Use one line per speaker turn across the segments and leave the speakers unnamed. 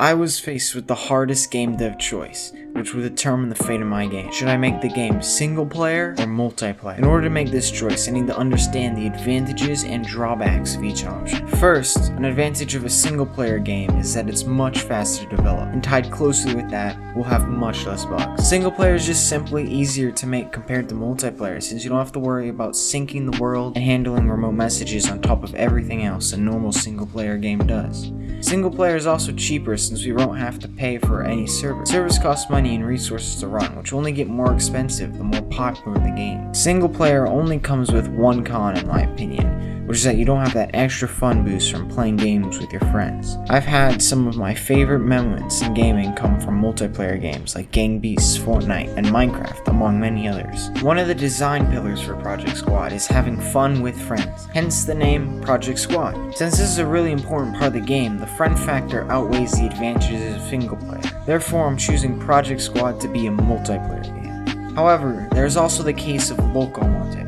I was faced with the hardest game dev choice, which would determine the fate of my game. Should I make the game single player or multiplayer? In order to make this choice, I need to understand the advantages and drawbacks of each option. First, an advantage of a single player game is that it's much faster to develop, and tied closely with that, we'll have much less bugs. Single player is just simply easier to make compared to multiplayer, since you don't have to worry about syncing the world and handling remote messages on top of everything else a normal single player game does. Single player is also cheaper since we won't have to pay for any server. Servers cost money and resources to run, which only get more expensive the more popular the game. Single player only comes with one con in my opinion, which is that you don't have that extra fun boost from playing games with your friends. I've had some of my favorite moments in gaming come from multiplayer games like Gang Beasts, Fortnite, and Minecraft, among many others. One of the design pillars for Project Squad is having fun with friends, hence the name Project Squad. Since this is a really important part of the game, the friend factor outweighs the advantages of single player. Therefore, I'm choosing Project Squad to be a multiplayer game. However, there is also the case of local multiplayer.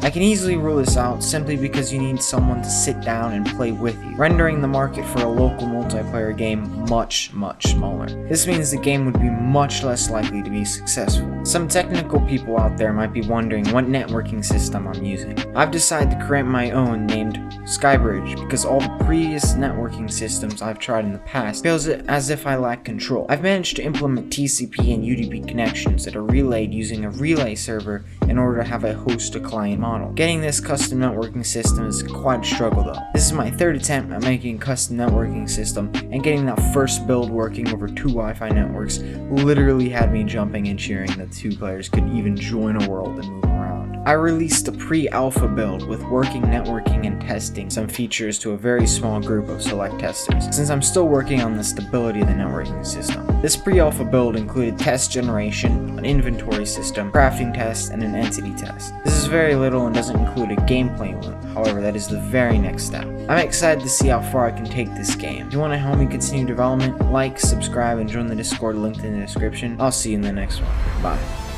I can easily rule this out simply because you need someone to sit down and play with you, rendering the market for a local multiplayer game much smaller. This means the game would be much less likely to be successful. Some technical people out there might be wondering what networking system I'm using. I've decided to create my own named Skybridge because all the previous networking systems I've tried in the past feels as if I lack control. I've managed to implement TCP and UDP connections that are relayed using a relay server in order to have a host-to-client model. Getting this custom networking system is quite a struggle though. This is my third attempt at making a custom networking system, and getting that first build working over 2 Wi-Fi networks literally had me jumping and cheering that 2 players could even join a world and move around. I released a pre-alpha build with working networking and testing some features to a very small group of select testers, since I'm still working on the stability of the networking system. This pre-alpha build included test generation, an inventory system, crafting test, and an entity test. This is very little and doesn't include a gameplay loop, however that is the very next step. I'm excited to see how far I can take this game. If you want to help me continue development, like, subscribe, and join the Discord linked in the description. I'll see you in the next one. Bye.